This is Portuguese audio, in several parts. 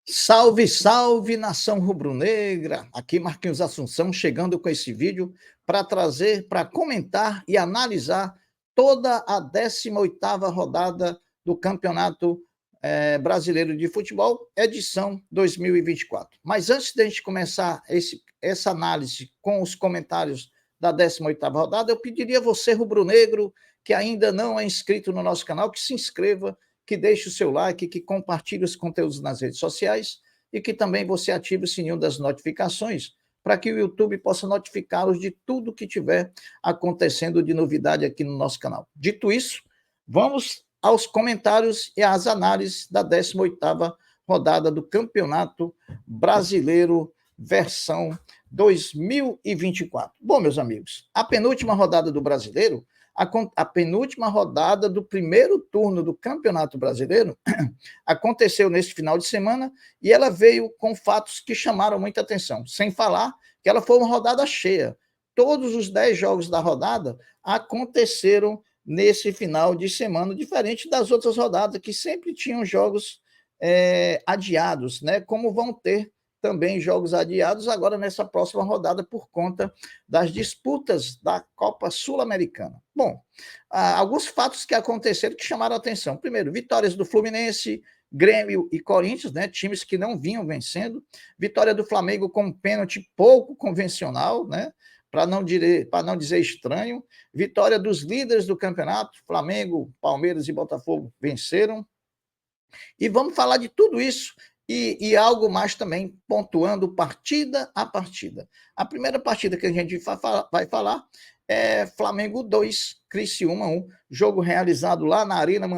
Salve, salve, nação rubro-negra! Aqui Marquinhos Assunção chegando com esse vídeo para trazer, para comentar e analisar toda a 18ª rodada do Campeonato Brasileiro de Futebol, edição 2024. Mas antes de a gente começar essa análise com os comentários da 18ª rodada, eu pediria a você, rubro-negro, que ainda não é inscrito no nosso canal, que se inscreva, que deixe o seu like, que compartilhe os conteúdos nas redes sociais e que também você ative o sininho das notificações para que o YouTube possa notificá-los de tudo que tiver acontecendo de novidade aqui no nosso canal. Dito isso, vamos aos comentários e às análises da 18ª rodada do Campeonato Brasileiro versão 2024. Bom, meus amigos, a penúltima rodada do Brasileiro, a penúltima rodada do primeiro turno do Campeonato Brasileiro aconteceu neste final de semana e ela veio com fatos que chamaram muita atenção, sem falar que ela foi uma rodada cheia. Todos os 10 jogos da rodada aconteceram nesse final de semana, diferente das outras rodadas, que sempre tinham jogos adiados, né? Como vão ter também jogos adiados agora nessa próxima rodada por conta das disputas da Copa Sul-Americana. Bom, alguns fatos que aconteceram que chamaram a atenção. Primeiro, vitórias do Fluminense, Grêmio e Corinthians, né, times que não vinham vencendo. Vitória do Flamengo com um pênalti pouco convencional, né, para não dizer estranho. Vitória dos líderes do campeonato, Flamengo, Palmeiras e Botafogo venceram. E vamos falar de tudo isso e algo mais também, pontuando partida a partida. A primeira partida que a gente vai falar é Flamengo 2, Criciúma 1, jogo realizado lá na Arena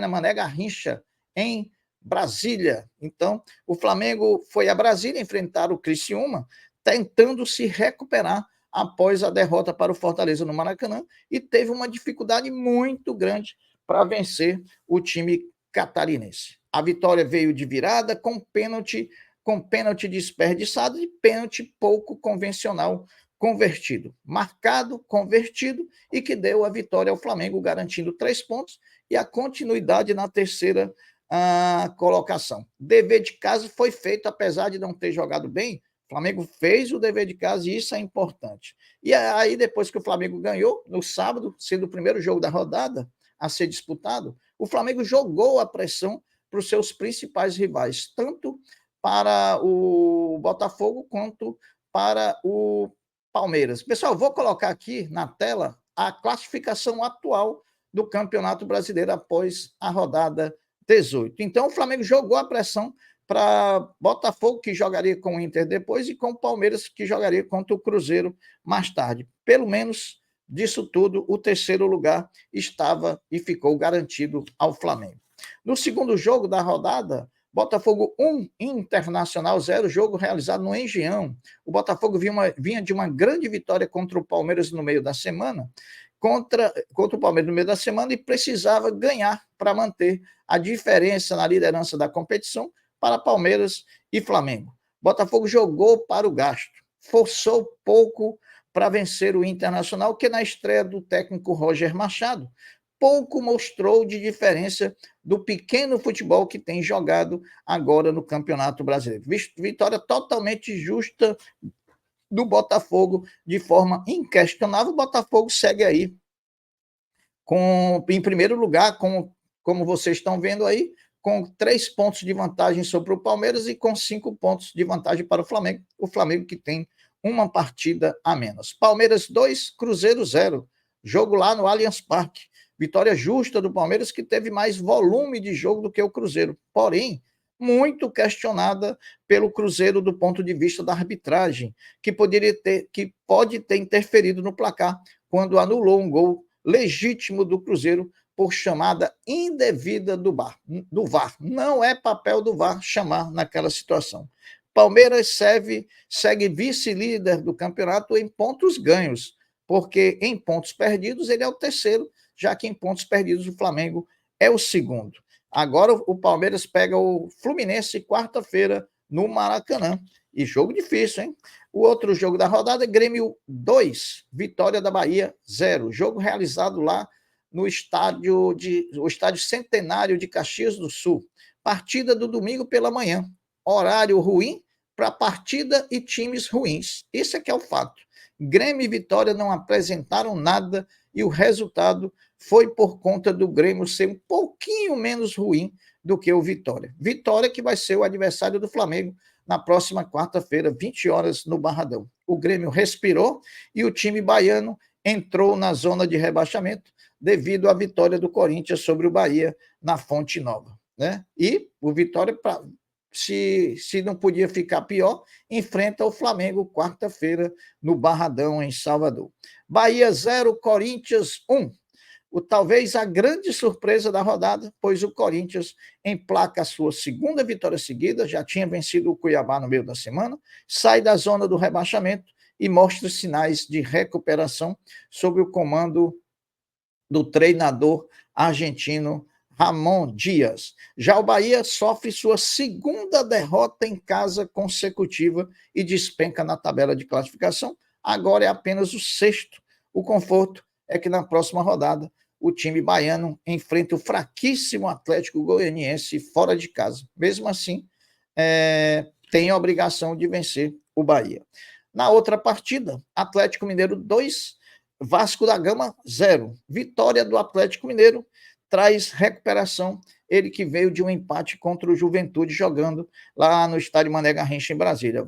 Mané Garrincha, em Brasília. Então, o Flamengo foi a Brasília enfrentar o Criciúma, tentando se recuperar após a derrota para o Fortaleza no Maracanã, e teve uma dificuldade muito grande para vencer o time catarinense. A vitória veio de virada com pênalti desperdiçado e pênalti pouco convencional convertido. Marcado, convertido e que deu a vitória ao Flamengo, garantindo 3 pontos e a continuidade na terceira colocação. Dever de casa foi feito, apesar de não ter jogado bem, o Flamengo fez o dever de casa e isso é importante. E aí, depois que o Flamengo ganhou, no sábado, sendo o primeiro jogo da rodada a ser disputado, o Flamengo jogou a pressão para os seus principais rivais, tanto para o Botafogo quanto para o Palmeiras. Pessoal, vou colocar aqui na tela a classificação atual do Campeonato Brasileiro após a rodada 18. Então, o Flamengo jogou a pressão para Botafogo, que jogaria com o Inter depois, e com o Palmeiras, que jogaria contra o Cruzeiro mais tarde. Pelo menos disso tudo, o terceiro lugar estava e ficou garantido ao Flamengo. No segundo jogo da rodada, Botafogo 1, Internacional 0, jogo realizado no Engenhão. O Botafogo vinha de uma grande vitória contra o Palmeiras no meio da semana, contra o Palmeiras no meio da semana, e precisava ganhar para manter a diferença na liderança da competição para Palmeiras e Flamengo. Botafogo jogou para o gasto, forçou pouco para vencer o Internacional, que na estreia do técnico Roger Machado, pouco mostrou de diferença do pequeno futebol que tem jogado agora no Campeonato Brasileiro. Vitória totalmente justa do Botafogo, de forma inquestionável. O Botafogo segue aí em primeiro lugar, como vocês estão vendo aí, com 3 pontos de vantagem sobre o Palmeiras e com 5 pontos de vantagem para o Flamengo que tem uma partida a menos. Palmeiras 2, Cruzeiro 0, jogo lá no Allianz Parque. Vitória justa do Palmeiras, que teve mais volume de jogo do que o Cruzeiro, porém, muito questionada pelo Cruzeiro do ponto de vista da arbitragem, que pode ter interferido no placar quando anulou um gol legítimo do Cruzeiro por chamada indevida do VAR. Não é papel do VAR chamar naquela situação. Palmeiras segue vice-líder do campeonato em pontos ganhos, porque em pontos perdidos ele é o terceiro, já que em pontos perdidos o Flamengo é o segundo. Agora o Palmeiras pega o Fluminense quarta-feira no Maracanã. E jogo difícil, hein? O outro jogo da rodada é Grêmio 2, Vitória da Bahia 0. Jogo realizado lá no o estádio Centenário de Caxias do Sul. partida do domingo pela manhã, horário ruim para partida e times ruins. Isso é que é o fato. Grêmio e Vitória não apresentaram nada e o resultado foi por conta do Grêmio ser um pouquinho menos ruim do que o Vitória. Vitória que vai ser o adversário do Flamengo na próxima quarta-feira, 20 horas, no Barradão. O Grêmio respirou e o time baiano entrou na zona de rebaixamento devido à vitória do Corinthians sobre o Bahia na Fonte Nova, né? E o Vitória, se não podia ficar pior, enfrenta o Flamengo quarta-feira no Barradão, em Salvador. Bahia 0, Corinthians 1. Talvez a grande surpresa da rodada, pois o Corinthians emplaca a sua segunda vitória seguida, já tinha vencido o Cuiabá no meio da semana, sai da zona do rebaixamento e mostra sinais de recuperação sob o comando do treinador argentino Ramon Dias. Já o Bahia sofre sua segunda derrota em casa consecutiva e despenca na tabela de classificação. Agora é apenas o sexto. O conforto é que na próxima rodada o time baiano enfrenta o fraquíssimo Atlético Goianiense fora de casa. Mesmo assim, tem a obrigação de vencer o Bahia. Na outra partida, Atlético Mineiro 2, Vasco da Gama 0. Vitória do Atlético Mineiro traz recuperação, ele que veio de um empate contra o Juventude jogando lá no estádio Mané Garrincha em Brasília.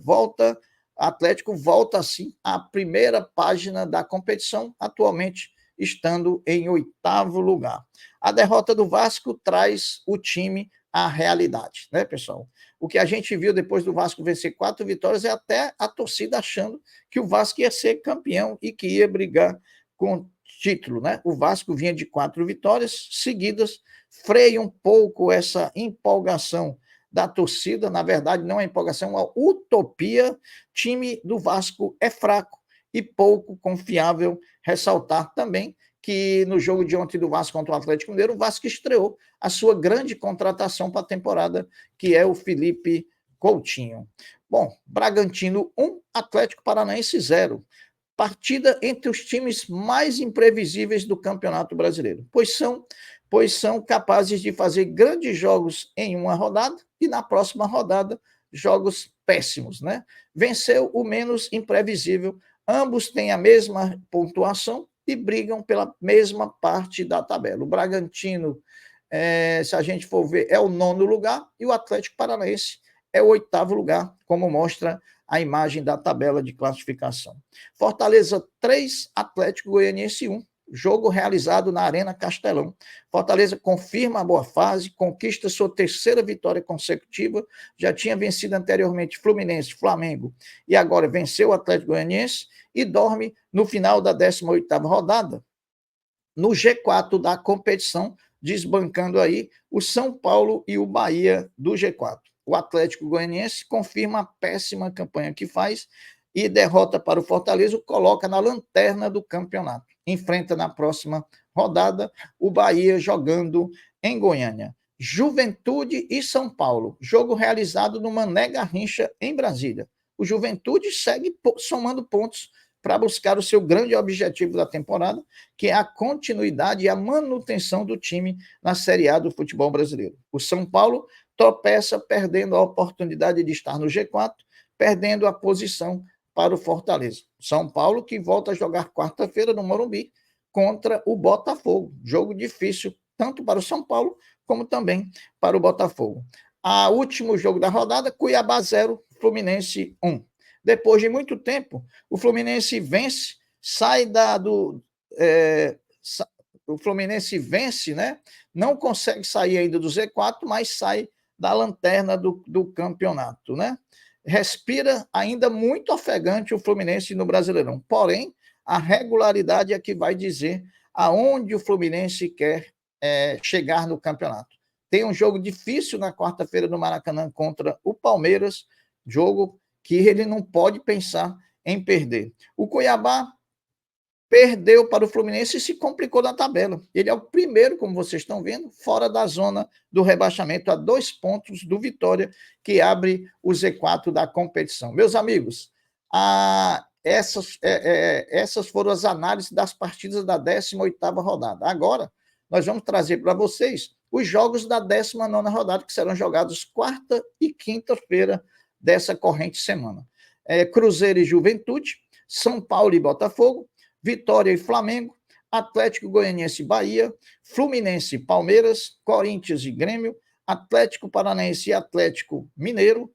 Atlético volta assim à primeira página da competição, atualmente estando em 8º lugar. A derrota do Vasco traz o time à realidade, né, pessoal? O que a gente viu depois do Vasco vencer 4 vitórias é até a torcida achando que o Vasco ia ser campeão e que ia brigar com título, né? O Vasco vinha de 4 vitórias seguidas, freia um pouco essa empolgação da torcida, na verdade não é empolgação, é uma utopia. Time do Vasco é fraco e pouco confiável. Ressaltar também que no jogo de ontem do Vasco contra o Atlético Mineiro, o Vasco estreou a sua grande contratação para a temporada, que é o Felipe Coutinho. Bom, Bragantino 1, Atlético Paranaense 0. Partida entre os times mais imprevisíveis do Campeonato Brasileiro, pois são capazes de fazer grandes jogos em uma rodada e na próxima rodada jogos péssimos, né? Venceu o menos imprevisível, ambos têm a mesma pontuação e brigam pela mesma parte da tabela. O Bragantino, se a gente for ver, é o 9º lugar e o Atlético Paranaense é o 8º lugar, como mostra a imagem da tabela de classificação. Fortaleza 3, Atlético Goianiense 1. Jogo realizado na Arena Castelão. Fortaleza confirma a boa fase, conquista sua 3ª vitória consecutiva, já tinha vencido anteriormente Fluminense, Flamengo, e agora venceu o Atlético Goianiense e dorme no final da 18ª rodada, no G4 da competição, desbancando aí o São Paulo e o Bahia do G4. O Atlético Goianiense confirma a péssima campanha que faz e derrota para o Fortaleza, o coloca na lanterna do campeonato. Enfrenta na próxima rodada o Bahia jogando em Goiânia. Juventude e São Paulo, jogo realizado no Mané Garrincha, em Brasília. O Juventude segue somando pontos para buscar o seu grande objetivo da temporada, que é a continuidade e a manutenção do time na Série A do futebol brasileiro. O São Paulo tropeça, perdendo a oportunidade de estar no G4, perdendo a posição para o Fortaleza. São Paulo que volta a jogar quarta-feira no Morumbi contra o Botafogo. Jogo difícil, tanto para o São Paulo como também para o Botafogo. O último jogo da rodada, Cuiabá 0, Fluminense 1. Depois de muito tempo, o Fluminense vence, o Fluminense vence, né? Não consegue sair ainda do Z4, mas sai da lanterna do campeonato, né? Respira ainda muito ofegante o Fluminense no Brasileirão. Porém, a regularidade é que vai dizer aonde o Fluminense quer chegar no campeonato. Tem um jogo difícil na quarta-feira no Maracanã contra o Palmeiras, jogo que ele não pode pensar em perder. O Cuiabá perdeu para o Fluminense e se complicou na tabela. Ele é o primeiro, como vocês estão vendo, fora da zona do rebaixamento, a 2 pontos do Vitória, que abre o Z4 da competição. Meus amigos, essas foram as análises das partidas da 18ª rodada. Agora, nós vamos trazer para vocês os jogos da 19ª rodada, que serão jogados quarta e quinta-feira dessa corrente semana. Cruzeiro e Juventude, São Paulo e Botafogo, Vitória e Flamengo, Atlético Goianiense e Bahia, Fluminense e Palmeiras, Corinthians e Grêmio, Atlético Paranaense e Atlético Mineiro,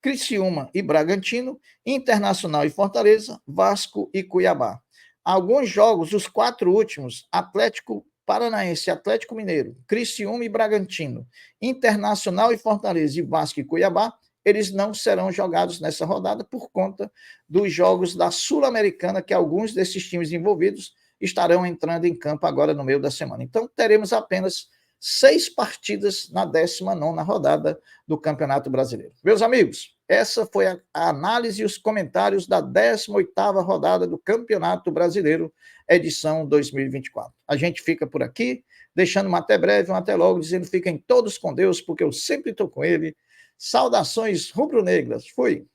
Criciúma e Bragantino, Internacional e Fortaleza, Vasco e Cuiabá. Alguns jogos, os 4 últimos, Atlético Paranaense, Atlético Mineiro, Criciúma e Bragantino, Internacional e Fortaleza e Vasco e Cuiabá, eles não serão jogados nessa rodada por conta dos jogos da Sul-Americana, que alguns desses times envolvidos estarão entrando em campo agora no meio da semana. Então, teremos apenas 6 partidas na 19ª rodada do Campeonato Brasileiro. Meus amigos, essa foi a análise e os comentários da 18ª rodada do Campeonato Brasileiro, edição 2024. A gente fica por aqui, deixando um até breve, um até logo, dizendo fiquem todos com Deus, porque eu sempre estou com ele. Saudações rubro-negras. Fui.